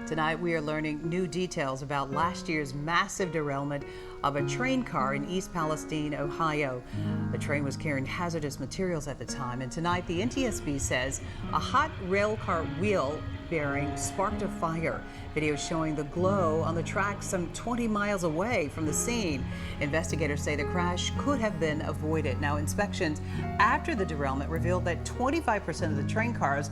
Tonight we are learning new details about last year's massive derailment of a train car in East Palestine, Ohio. The train was carrying hazardous materials at the time, and tonight the NTSB says a hot rail car wheel bearing sparked a fire. Video showing the glow on the track some 20 miles away from the scene. Investigators say the crash could have been avoided. Now, inspections after the derailment revealed that 25% of the train cars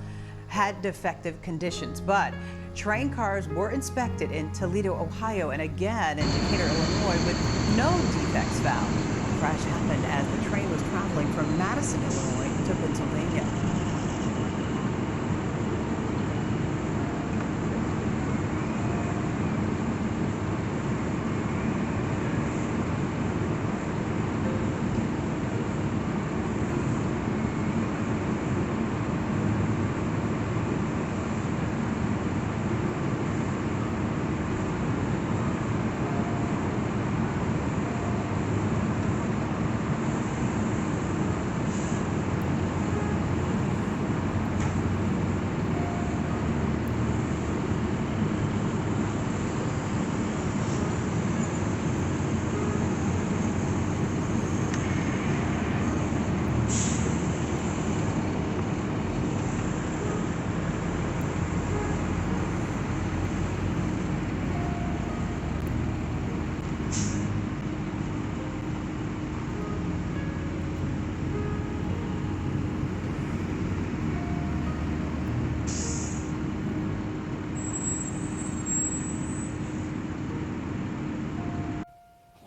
had defective conditions, but train cars were inspected in Toledo, Ohio, and again in Decatur, Illinois, with no defects found. The crash happened as the train was traveling from Madison, Illinois to Pennsylvania.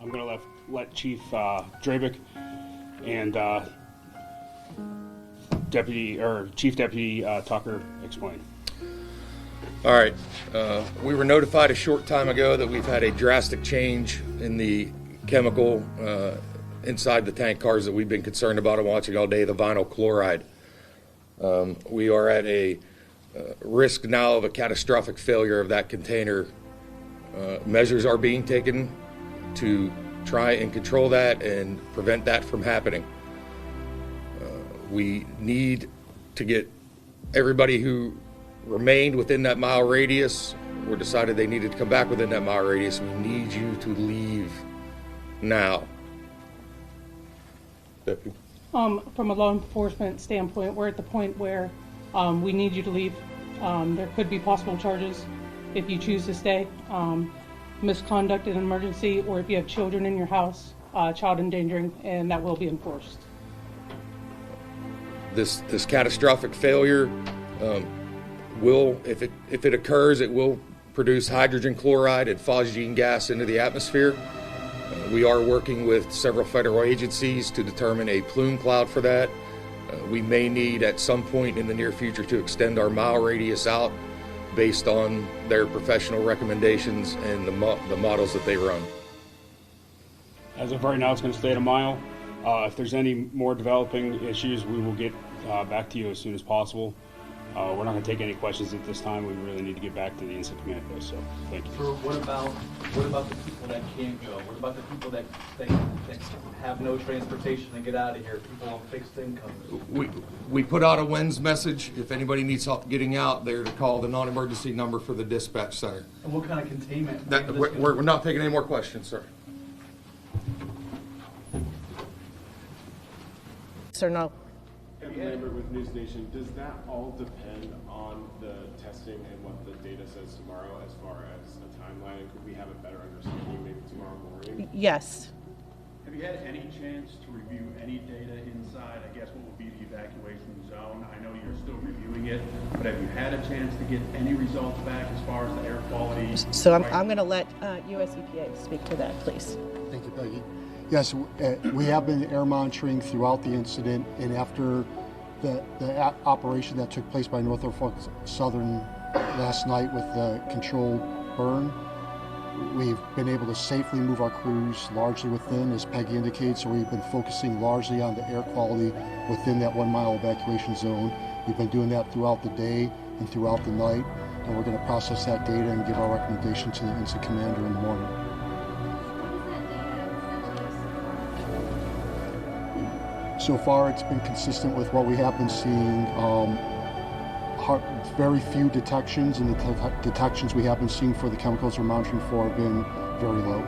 I'm going to let Chief Drabick and Chief Deputy Tucker explain. All right. We were notified a short time ago that we've had a drastic change in the chemical inside the tank cars that we've been concerned about and watching all day, the vinyl chloride. We are at a risk now of a catastrophic failure of that container. Measures are being taken to try and control that and prevent that from happening. We need to get everybody who remained within that mile radius, or decided they needed to come back within that mile radius. We need you to leave now. Deputy. From a law enforcement standpoint, we're at the point where we need you to leave. There could be possible charges if you choose to stay. Misconduct in an emergency, or if you have children in your house, child endangering, and that will be enforced. This catastrophic failure will, if it occurs, it will produce hydrogen chloride and phosgene gas into the atmosphere. We are working with several federal agencies to determine a plume cloud for that. We may need at some point in the near future to extend our mile radius out based on their professional recommendations and the models that they run. As of right now, it's going to stay at a mile. If there's any more developing issues, we will get back to you as soon as possible. We're not going to take any questions at this time. We really need to get back to the incident command post, so thank you. What about the people that can't go? What about the people that have no transportation to get out of here, people on fixed incomes? We put out a WINS message. If anybody needs help getting out, they're to call the non-emergency number for the dispatch center. And what kind of containment? We're not taking any more questions, sir. Sir, no. Kevin Lambert with News Nation. Does that all depend on the testing and what the data says tomorrow as far as a timeline? Could we have a better understanding maybe tomorrow morning? Yes. Have you had any chance to review any data inside, I guess, what will be the evacuation zone? I know you're still reviewing it, but have you had a chance to get any results back as far as the air quality? So I'm going to let US EPA speak to that, please. Thank you, Peggy. Yes, we have been air monitoring throughout the incident, and after the operation that took place by Norfolk Southern last night with the controlled burn, we've been able to safely move our crews largely within, as Peggy indicated, so we've been focusing largely on the air quality within that 1 mile evacuation zone. We've been doing that throughout the day and throughout the night, and we're going to process that data and give our recommendation to the incident commander in the morning. So far, it's been consistent with what we have been seeing. very few detections, and the detections we have been seeing for the chemicals we're monitoring for have been very low.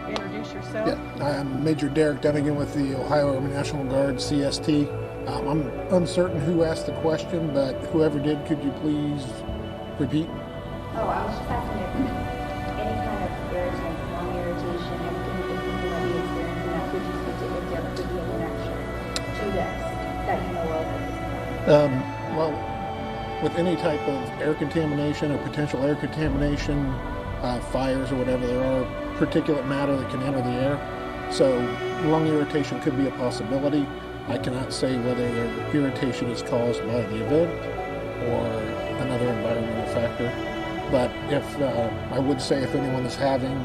Introduce yourself. Yeah, I'm Major Derek Dunnigan with the Ohio Army National Guard, CST. I'm uncertain who asked the question, but whoever did, could you please repeat? Oh, I was just asking if any kind of irritant, lung irritation, anything that you might be experiencing that could you speak to if there could be a connection to this that you know of at this point? Well, with any type of air contamination or potential air contamination, fires or whatever, there are particulate matter that can enter the air. So lung irritation could be a possibility. I cannot say whether their irritation is caused by the event or another environmental factor. But I would say if anyone is having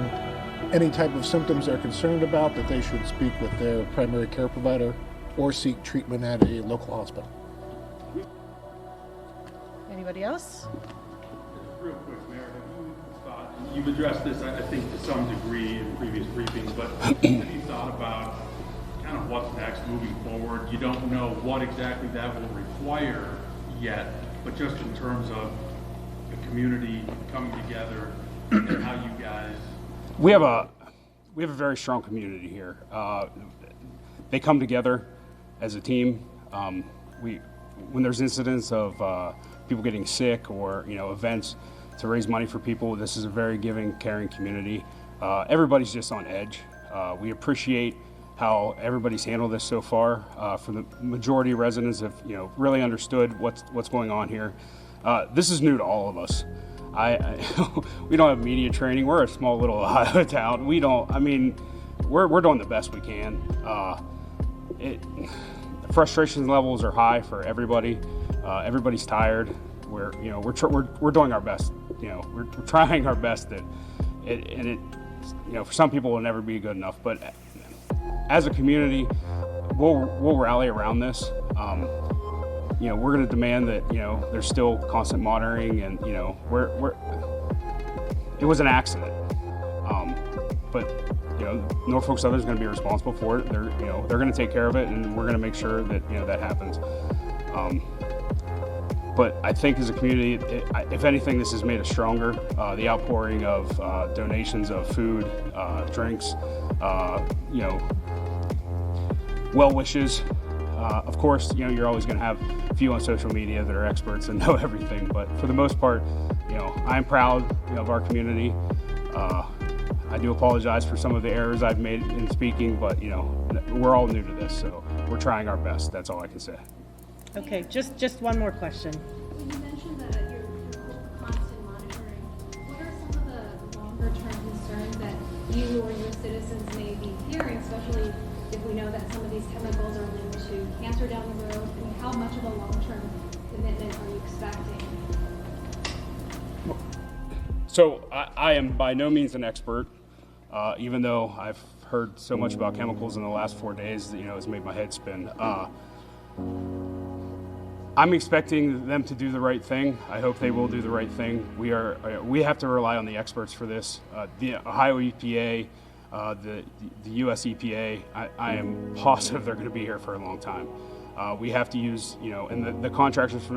any type of symptoms they're concerned about, that they should speak with their primary care provider or seek treatment at a local hospital. Anybody else? Real quick, Mayor, have you thought, you've addressed this, I think, to some degree in previous briefings, but have you thought about kind of what's next moving forward? You don't know what exactly that will require yet, but just in terms of the community coming together and how you guys... We have a very strong community here. They come together as a team. When there's incidents of people getting sick or events to raise money for people, this is a very giving, caring community. Everybody's just on edge. We appreciate how everybody's handled this so far. For the majority of residents have really understood what's going on here. This is new to all of us. We don't have media training. We're a small little Ohio town. We're doing the best we can. Frustration levels are high for everybody. Everybody's tired. We're doing our best. We're trying our best. For some people, it'll never be good enough. But as a community, we'll rally around this. We're going to demand that there's still constant monitoring, and it was an accident. But Norfolk Southern is going to be responsible for it. They're going to take care of it, and we're going to make sure that that happens. But I think as a community, if anything, this has made us stronger. The outpouring of donations of food, drinks, well wishes. Of course, you're always going to have a few on social media that are experts and know everything. But for the most part, I'm proud of our community. I do apologize for some of the errors I've made in speaking, but we're all new to this, so we're trying our best. That's all I can say. Okay, just one more question. You mentioned that you're constant monitoring. What are some of the longer-term concerns that you or your citizens may be hearing, especially if we know that some of these chemicals are linked to cancer down the road? I mean, how much of a long-term commitment are you expecting? So I am by no means an expert, even though I've heard so much about chemicals in the last 4 days that has made my head spin. I'm expecting them to do the right thing. I hope they will do the right thing. We have to rely on the experts for this. The Ohio EPA, the U.S. EPA. I am positive they're going to be here for a long time. We have to use and the contractors for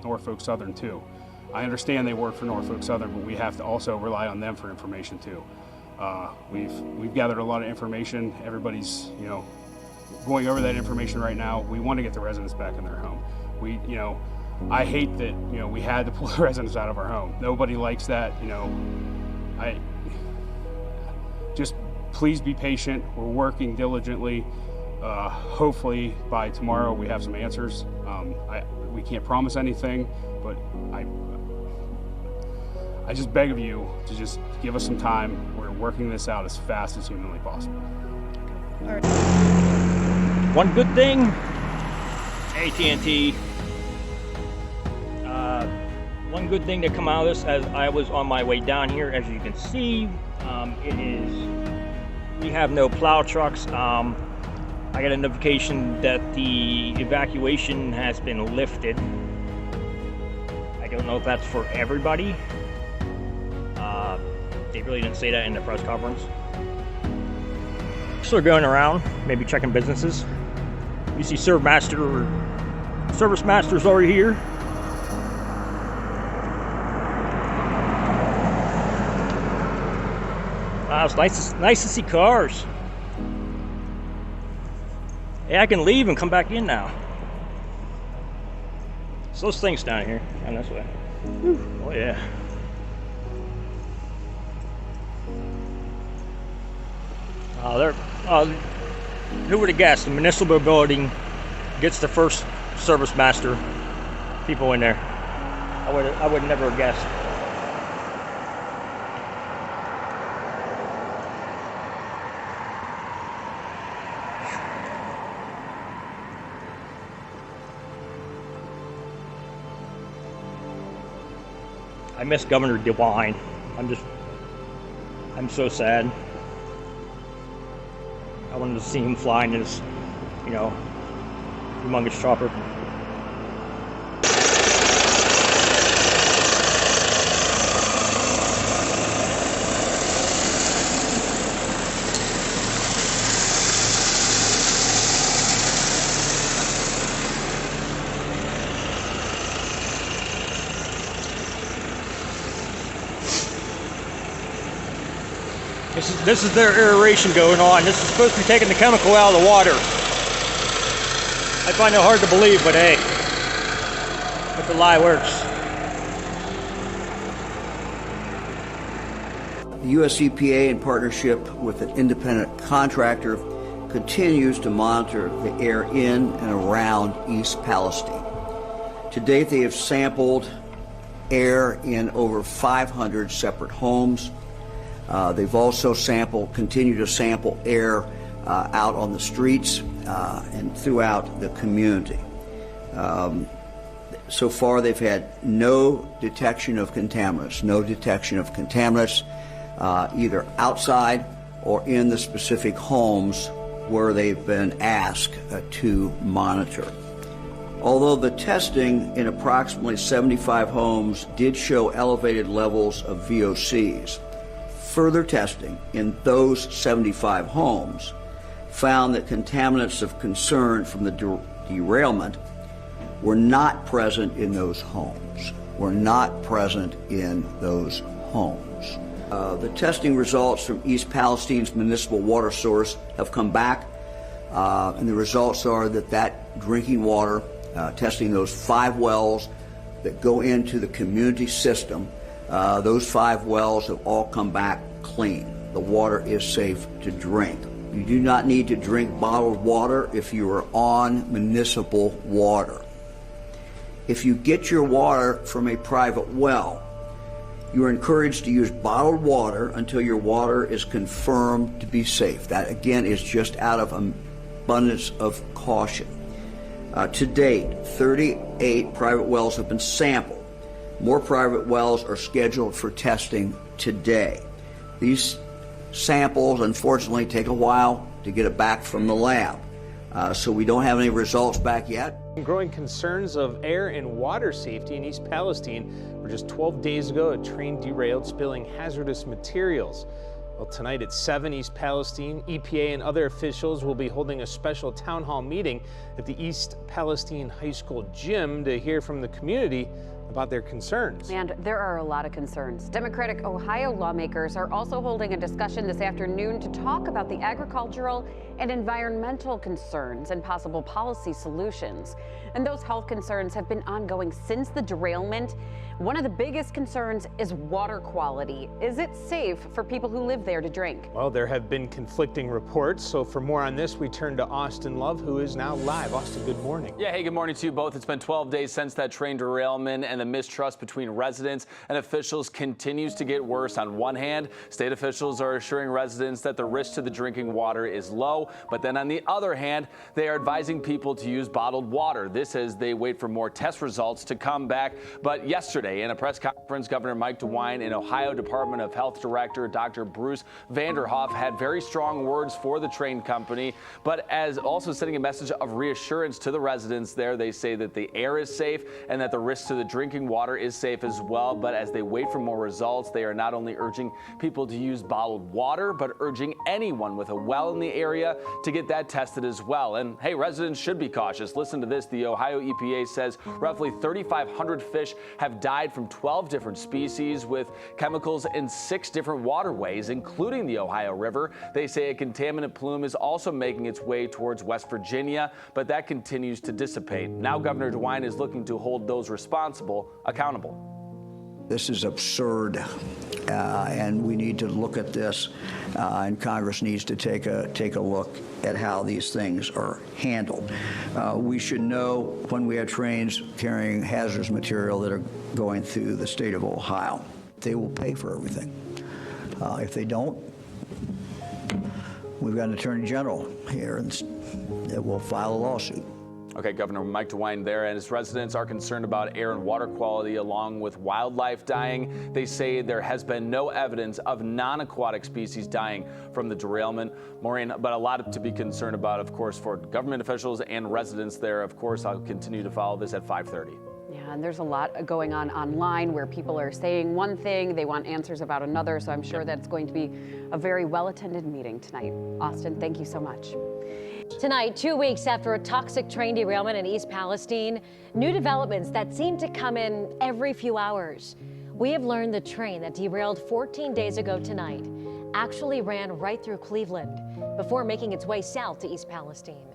Norfolk Southern too. I understand they work for Norfolk Southern, but we have to also rely on them for information too. We've gathered a lot of information. Everybody's going over that information right now. We want to get the residents back in their home. I hate that we had to pull the residents out of our home. Nobody likes that. Just please be patient. We're working diligently. Hopefully by tomorrow we have some answers. We can't promise anything, but I just beg of you to just give us some time. We're working this out as fast as humanly possible. All right. One good thing, AT&T. One good thing to come out of this, as I was on my way down here, as you can see, we have no plow trucks. I got a notification that the evacuation has been lifted. I don't know if that's for everybody. They really didn't say that in the press conference. So they're going around, maybe checking businesses. You see service masters over here. It's nice to see cars. Hey, I can leave and come back in now. So those things down here, and this way. Oh yeah. Who would have guessed? The municipal building gets the first service master people in there. I would never have guessed. I miss Governor DeWine. I'm so sad. I wanted to see him flying in his, humongous chopper. This is their aeration going on. This is supposed to be taking the chemical out of the water. I find it hard to believe, but hey, if the lie works. The US EPA, in partnership with an independent contractor, continues to monitor the air in and around East Palestine. To date, they have sampled air in over 500 separate homes. They've also continue to sample air out on the streets and throughout the community. So far, they've had no detection of contaminants, either outside or in the specific homes where they've been asked to monitor. Although the testing in approximately 75 homes did show elevated levels of VOCs, further testing in those 75 homes found that contaminants of concern from the derailment were not present in those homes. The testing results from East Palestine's municipal water source have come back, and the results are that drinking water, testing those 5 wells that go into the community system, those 5 wells have all come back clean. The water is safe to drink. You do not need to drink bottled water if you are on municipal water. If you get your water from a private well, you are encouraged to use bottled water until your water is confirmed to be safe. That, again, is just out of abundance of caution. To date, 38 private wells have been sampled. More private wells are scheduled for testing today. These samples, unfortunately, take a while to get it back from the lab, so we don't have any results back yet. Growing concerns of air and water safety in East Palestine, where just 12 days ago a train derailed, spilling hazardous materials. Well, tonight at 7 East Palestine, EPA and other officials will be holding a special town hall meeting at the East Palestine High School gym to hear from the community about their concerns. And there are a lot of concerns. Democratic Ohio lawmakers are also holding a discussion this afternoon to talk about the agricultural and environmental concerns and possible policy solutions. And those health concerns have been ongoing since the derailment. One of the biggest concerns is water quality. Is it safe for people who live there to drink? Well, there have been conflicting reports. So for more on this, we turn to Austin Love, who is now live. Austin, good morning. Yeah, hey, good morning to you both. It's been 12 days since that train derailment, and the mistrust between residents and officials continues to get worse. On one hand, state officials are assuring residents that the risk to the drinking water is low, but then on the other hand, they are advising people to use bottled water. This as they wait for more test results to come back. But yesterday, in a press conference, Governor Mike DeWine and Ohio Department of Health Director Dr. Bruce Vanderhoff had very strong words for the train company, but as also sending a message of reassurance to the residents there. They say that the air is safe and that the risk to the drinking drinking water is safe as well, but as they wait for more results, they are not only urging people to use bottled water, but urging anyone with a well in the area to get that tested as well. And hey, residents should be cautious. Listen to this. The Ohio EPA says roughly 3,500 fish have died from 12 different species with chemicals in 6 different waterways, including the Ohio River. They say a contaminant plume is also making its way towards West Virginia, but that continues to dissipate. Now Governor DeWine is looking to hold those responsible accountable. This is absurd, and we need to look at this, and Congress needs to take a look at how these things are handled. We should know when we have trains carrying hazardous material that are going through the state of Ohio. They will pay for everything. If they don't, we've got an attorney general here that will file a lawsuit. Okay, Governor Mike DeWine there, and his residents are concerned about air and water quality along with wildlife dying. They say there has been no evidence of non-aquatic species dying from the derailment. Maureen, but a lot to be concerned about, of course, for government officials and residents there. Of course, I'll continue to follow this at 5:30. Yeah, and there's a lot going on online where people are saying one thing, they want answers about another, so I'm sure that it's going to be a very well-attended meeting tonight. Austin, thank you so much. Tonight, 2 weeks after a toxic train derailment in East Palestine, new developments that seem to come in every few hours. We have learned the train that derailed 14 days ago tonight actually ran right through Cleveland before making its way south to East Palestine.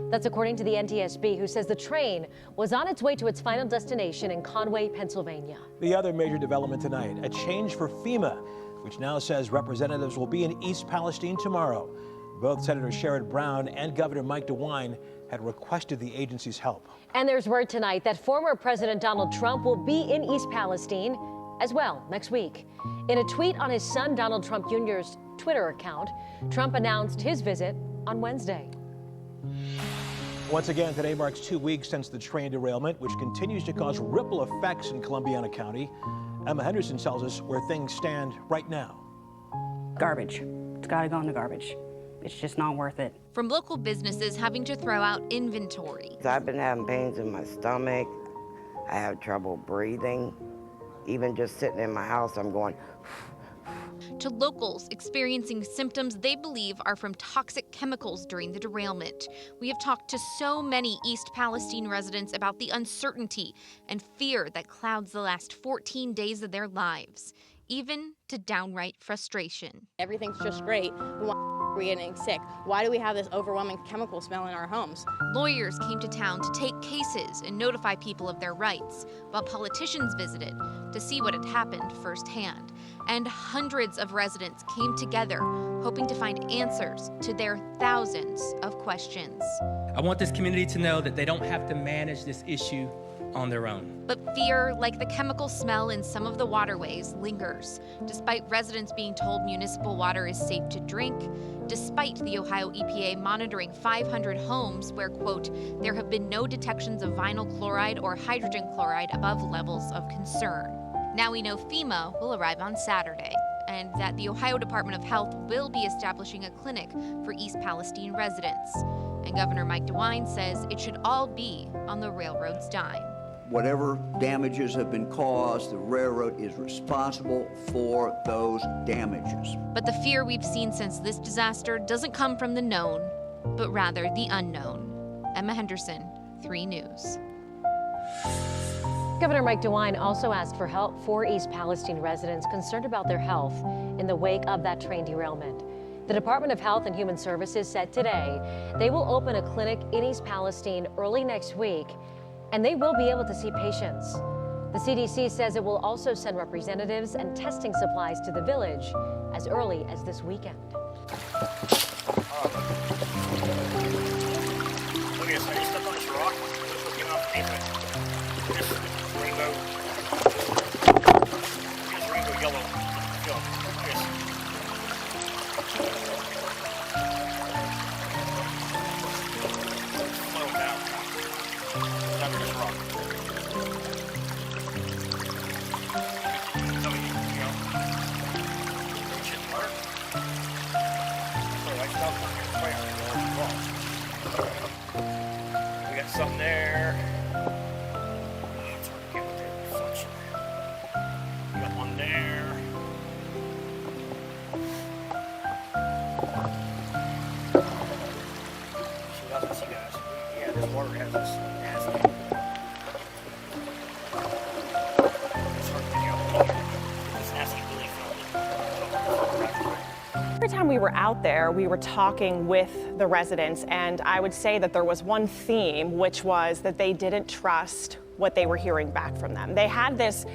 That's according to the NTSB, who says the train was on its way to its final destination in Conway, Pennsylvania. The other major development tonight, a change for FEMA, which now says representatives will be in East Palestine tomorrow. Both Senator Sherrod Brown and Governor Mike DeWine had requested the agency's help. And there's word tonight that former President Donald Trump will be in East Palestine as well next week. In a tweet on his son Donald Trump Jr.'s Twitter account, Trump announced his visit on Wednesday. Once again, today marks 2 weeks since the train derailment, which continues to cause ripple effects in Columbiana County. Emma Henderson tells us where things stand right now. Garbage. It's got to go in the garbage. It's just not worth it. From local businesses having to throw out inventory. I've been having pains in my stomach. I have trouble breathing. Even just sitting in my house, I'm going. To locals experiencing symptoms they believe are from toxic chemicals during the derailment. We have talked to so many East Palestine residents about the uncertainty and fear that clouds the last 14 days of their lives, even to downright frustration. Everything's just great. Why are we getting sick? Why do we have this overwhelming chemical smell in our homes? Lawyers came to town to take cases and notify people of their rights, while politicians visited to see what had happened firsthand. And hundreds of residents came together, hoping to find answers to their thousands of questions. I want this community to know that they don't have to manage this issue on their own. But fear, like the chemical smell in some of the waterways, lingers, despite residents being told municipal water is safe to drink, despite the Ohio EPA monitoring 500 homes where, quote, there have been no detections of vinyl chloride or hydrogen chloride above levels of concern. Now we know FEMA will arrive on Saturday, and that the Ohio Department of Health will be establishing a clinic for East Palestine residents. And Governor Mike DeWine says it should all be on the railroad's dime. Whatever damages have been caused, the railroad is responsible for those damages. But the fear we've seen since this disaster doesn't come from the known, but rather the unknown. Emma Henderson, 3 News. Governor Mike DeWine also asked for help for East Palestine residents concerned about their health in the wake of that train derailment. The Department of Health and Human Services said today they will open a clinic in East Palestine early next week, and they will be able to see patients. The CDC says it will also send representatives and testing supplies to the village as early as this weekend. Look at this, I just stepped on this rock, just looking off the pavement. This rainbow yellow film. Look at this. Slow down. Under this rock. So you know, shit water. So like stuff right on the rock. We got something there. It's hard to get with it. Every time we were out there, we were talking with the residents, and I would say that there was one theme, which was that they didn't trust what they were hearing back from them. They had this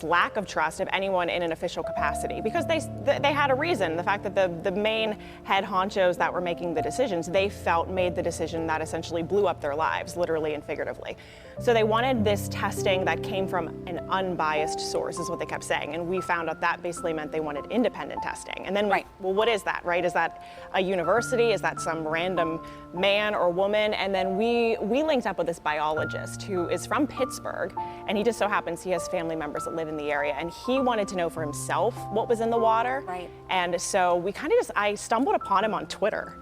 lack of trust of anyone in an official capacity because they had a reason. The fact that the main head honchos that were making the decisions, they felt made the decision that essentially blew up their lives, literally and figuratively. So they wanted this testing that came from an unbiased source, is what they kept saying. And we found out that basically meant they wanted independent testing. And then, well, what is that, right? Is that a university? Is that some random man or woman? And then we linked up with this biologist who is from Pittsburgh, and he just so happens he has family members that live in the area, and he wanted to know for himself what was in the water. Right. And so we kind of I stumbled upon him on Twitter.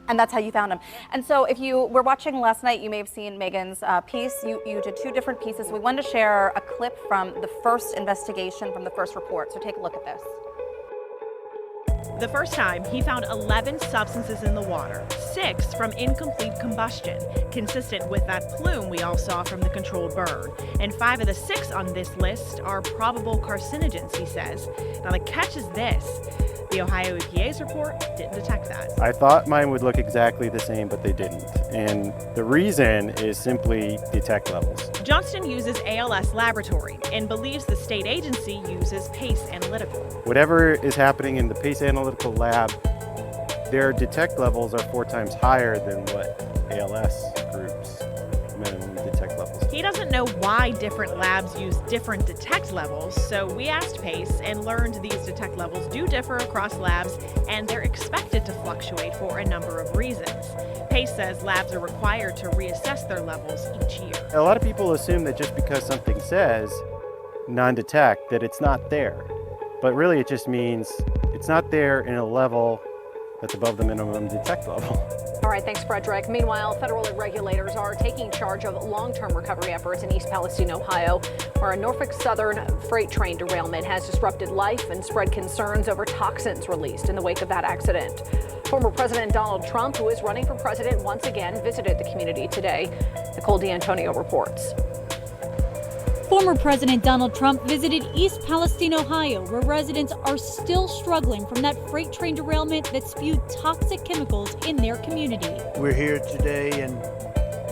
And that's how you found him. And so if you were watching last night, you may have seen Megan's piece. You did two different pieces. We wanted to share a clip from the first investigation, from the first report. So take a look at this. The first time, he found 11 substances in the water, 6 from incomplete combustion, consistent with that plume we all saw from the controlled burn. And 5 of the 6 on this list are probable carcinogens, he says. Now the catch is this. The Ohio EPA's report didn't detect that. I thought mine would look exactly the same, but they didn't. And the reason is simply detect levels. Johnston uses ALS Laboratory and believes the state agency uses PACE Analytical. Whatever is happening in the PACE Analytical lab, their detect levels are 4 times higher than what ALS groups minimum detect levels. He doesn't know why different labs use different detect levels, so we asked PACE and learned these detect levels do differ across labs, and they're expected to fluctuate for a number of reasons. PACE says labs are required to reassess their levels each year. A lot of people assume that just because something says non-detect, that it's not there. But really it just means it's not there in a level that's above the minimum detect level. All right, thanks, Frederick. Meanwhile, federal regulators are taking charge of long-term recovery efforts in East Palestine, Ohio, where a Norfolk Southern freight train derailment has disrupted life and spread concerns over toxins released in the wake of that accident. Former President Donald Trump, who is running for president once again, visited the community today. Nicole D'Antonio reports. Former President Donald Trump visited East Palestine, Ohio, where residents are still struggling from that freight train derailment that spewed toxic chemicals in their community. We're here today in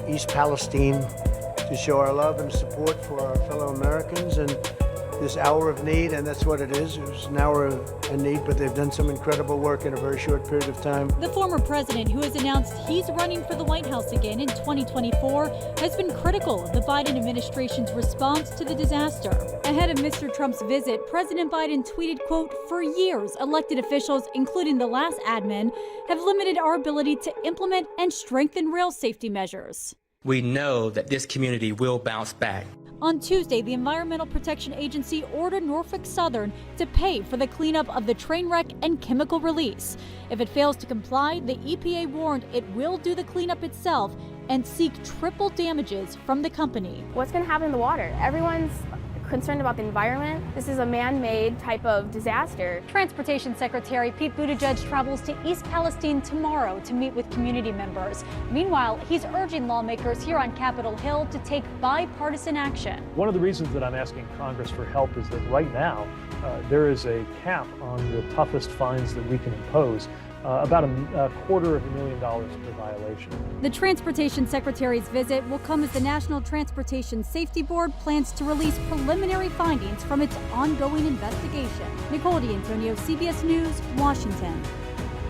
East Palestine to show our love and support for our fellow Americans and this hour of need, and that's what it is. It was an hour of need, but they've done some incredible work in a very short period of time. The former president, who has announced he's running for the White House again in 2024, has been critical of the Biden administration's response to the disaster. Ahead of Mr. Trump's visit, President Biden tweeted, quote, "For years, elected officials, including the last admin, have limited our ability to implement and strengthen rail safety measures." We know that this community will bounce back. On Tuesday, the Environmental Protection Agency ordered Norfolk Southern to pay for the cleanup of the train wreck and chemical release. If it fails to comply, the EPA warned it will do the cleanup itself and seek triple damages from the company. What's going to happen in the water? Everyone's concerned about the environment. This is a man-made type of disaster. Transportation Secretary Pete Buttigieg travels to East Palestine tomorrow to meet with community members. Meanwhile, he's urging lawmakers here on Capitol Hill to take bipartisan action. One of the reasons that I'm asking Congress for help is that right now there is a cap on the toughest fines that we can impose. About $250,000 per violation. The Transportation Secretary's visit will come as the National Transportation Safety Board plans to release preliminary findings from its ongoing investigation. Nicole D'Antonio, CBS News, Washington.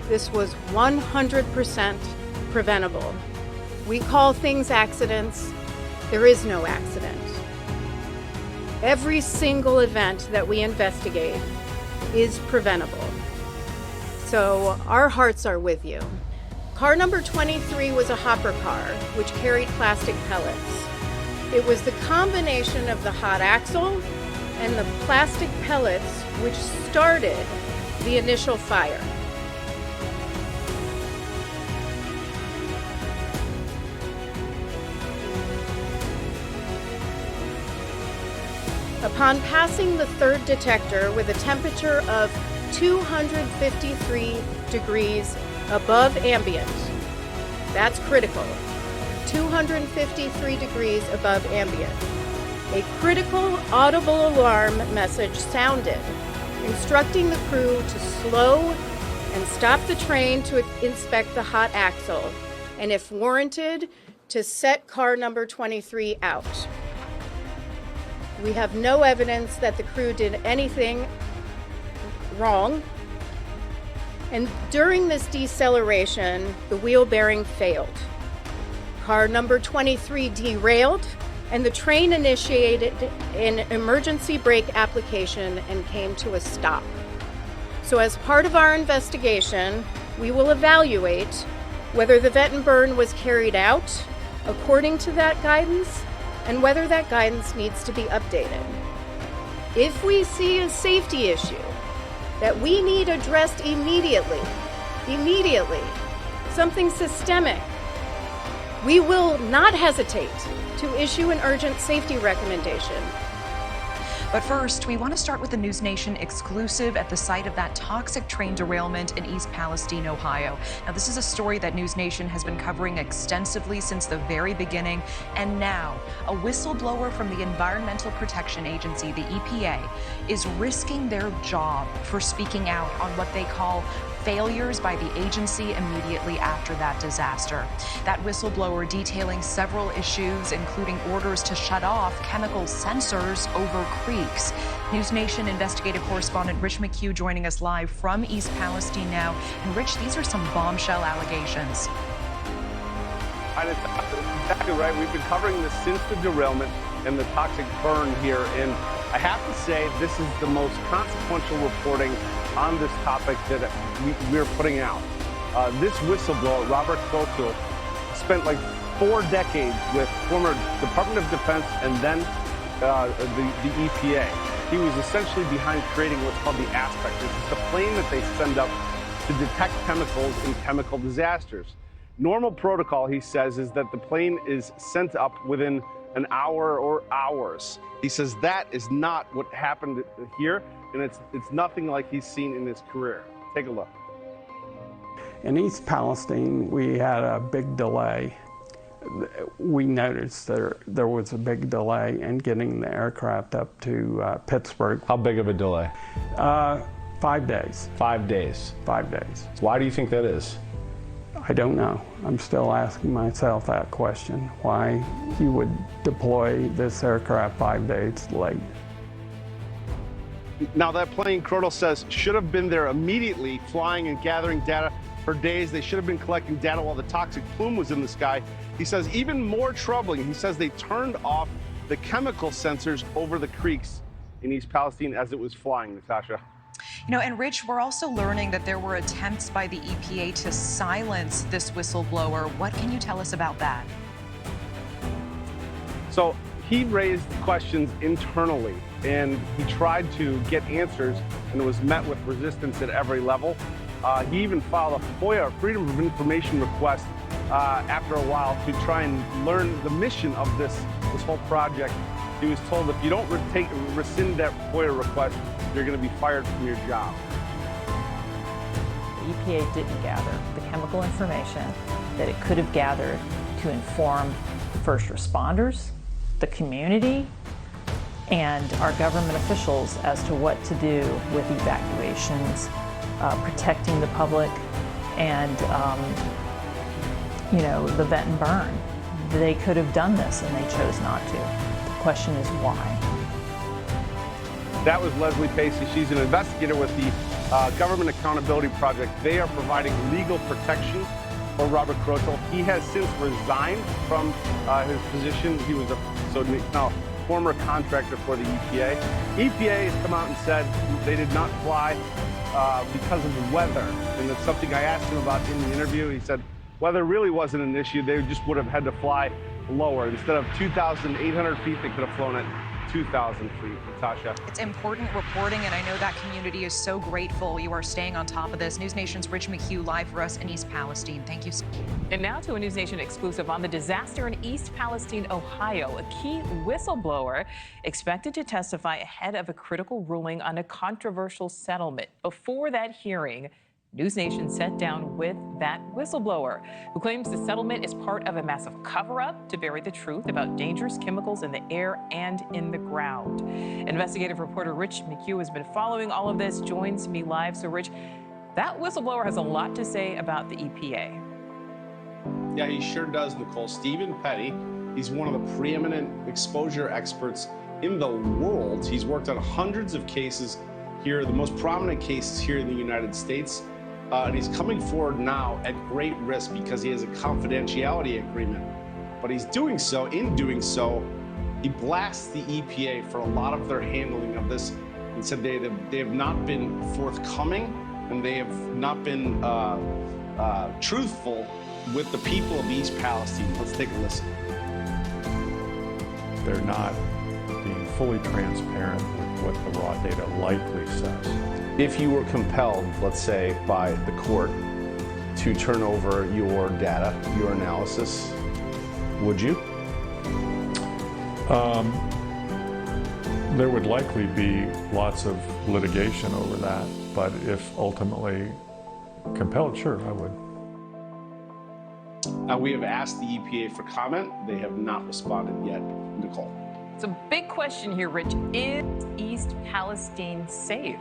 This was 100% preventable. We call things accidents. There is no accident. Every single event that we investigate is preventable. So our hearts are with you. Car number 23 was a hopper car, which carried plastic pellets. It was the combination of the hot axle and the plastic pellets which started the initial fire. Upon passing the third detector with a temperature of 253 degrees above ambient. That's critical. 253 degrees above ambient. A critical audible alarm message sounded, instructing the crew to slow and stop the train to inspect the hot axle, and if warranted, to set car number 23 out. We have no evidence that the crew did anything wrong. And during this deceleration, the wheel bearing failed. Car number 23 derailed, and the train initiated an emergency brake application and came to a stop. So as part of our investigation, we will evaluate whether the vet and burn was carried out according to that guidance and whether that guidance needs to be updated. If we see a safety issue that we need addressed immediately, something systemic, we will not hesitate to issue an urgent safety recommendation. But first, we want to start with the News Nation exclusive at the site of that toxic train derailment in East Palestine, Ohio. Now, this is a story that News Nation has been covering extensively since the very beginning. And now, a whistleblower from the Environmental Protection Agency, the EPA, is risking their job for speaking out on what they call failures by the agency immediately after that disaster. That whistleblower detailing several issues, including orders to shut off chemical sensors over creeks. News Nation investigative correspondent Rich McHugh joining us live from East Palestine now. And Rich, these are some bombshell allegations. That's exactly right. We've been covering this since the derailment and the toxic burn here. And I have to say, this is the most consequential reporting on this topic that we're putting out. This whistleblower, Robert Coverup, spent like 4 decades with former Department of Defense and then the EPA. He was essentially behind creating what's called the Aspect. It's the plane that they send up to detect chemicals in chemical disasters. Normal protocol, he says, is that the plane is sent up within an hour or hours. He says that is not what happened here, and it's nothing like he's seen in his career. Take a look. In East Palestine, we had a big delay. We noticed there was a big delay in getting the aircraft up to Pittsburgh. How big of a delay? 5 days. 5 days? 5 days. Why do you think that is? I don't know. I'm still asking myself that question, why you would deploy this aircraft 5 days late. Now that plane, Crodel says, should have been there immediately, flying and gathering data for days. They should have been collecting data while the toxic plume was in the sky. He says even more troubling, he says they turned off the chemical sensors over the creeks in East Palestine as it was flying, Natasha. You know, and Rich, we're also learning that there were attempts by the EPA to silence this whistleblower. What can you tell us about that? So he raised questions internally and he tried to get answers and it was met with resistance at every level. He even filed a FOIA, Freedom of Information request, after a while to try and learn the mission of this whole project. He was told if you don't rescind that FOIA request, you're going to be fired from your job. The EPA didn't gather the chemical information that it could have gathered to inform first responders, the community, and our government officials as to what to do with evacuations, protecting the public, and the vet and burn. They could have done this and they chose not to. The question is why. That was Leslie Pacey. She's an investigator with the Government Accountability Project. They are providing legal protection for Robert Coverup. He has since resigned from his position. He was now former contractor for the EPA. EPA has come out and said they did not fly because of the weather. And that's something I asked him about in the interview. He said weather really wasn't an issue. They just would have had to fly lower. Instead of 2,800 feet, they could have flown at 2,000 feet. Natasha. It's important reporting, and I know that community is so grateful you are staying on top of this. News Nation's Rich McHugh live for us in East Palestine. Thank you. And now to a News Nation exclusive on the disaster in East Palestine, Ohio. A key whistleblower expected to testify ahead of a critical ruling on a controversial settlement. Before that hearing, News Nation sat down with that whistleblower who claims the settlement is part of a massive cover-up to bury the truth about dangerous chemicals in the air and in the ground. Investigative reporter Rich McHugh has been following all of this, joins me live. So Rich, That whistleblower has a lot to say about the EPA. Yeah, he sure does, Nicole. Stephen Petty, he's one of the preeminent exposure experts in the world. He's worked on hundreds of cases here, the most prominent cases here in the United States. And he's coming forward now at great risk because he has a confidentiality agreement. But he's doing so, in doing so, he blasts the EPA for a lot of their handling of this and said they have not been forthcoming and they have not been truthful with the people of East Palestine. Let's take a listen. They're not being fully transparent with what the raw data likely says. If you were compelled, let's say, by the court to turn over your data, your analysis, would you? There would likely be lots of litigation over that, but if ultimately compelled, sure, I would. Now, we have asked the EPA for comment. They have not responded yet. Nicole. It's a big question here, Rich. Is East Palestine safe?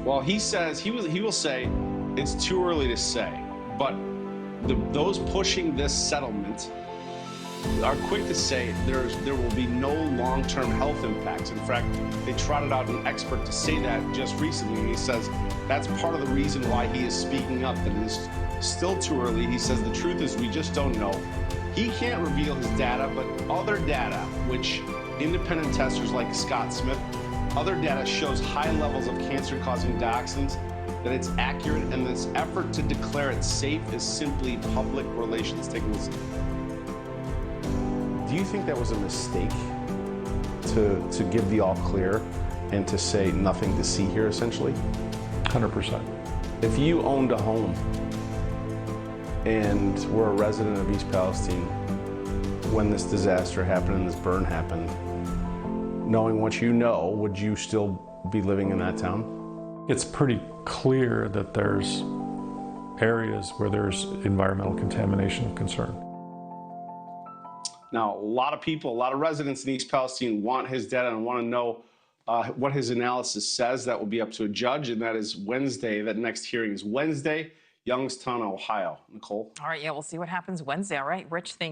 Well, he says, he will say, it's too early to say, but those pushing this settlement are quick to say there will be no long-term health impacts. In fact, they trotted out an expert to say that just recently, and he says that's part of the reason why he is speaking up, that it is still too early. He says the truth is we just don't know. He can't reveal his data, but other data, which independent testers like Scott Smith, other data shows high levels of cancer-causing dioxins, that it's accurate, and this effort to declare it safe is simply public relations. Take a listen. Do you think that was a mistake to give the all clear and to say nothing to see here, essentially? 100%. If you owned a home and were a resident of East Palestine when this disaster happened and this burn happened, knowing what you know, would you still be living in that town? It's pretty clear that there's areas where there's environmental contamination of concern. Now, a lot of people, a lot of residents in East Palestine want his data and want to know what his analysis says. That will be up to a judge, and that is Wednesday. That next hearing is Wednesday, Youngstown, Ohio. Nicole? All right, yeah, we'll see what happens Wednesday. All right, Rich, thank you.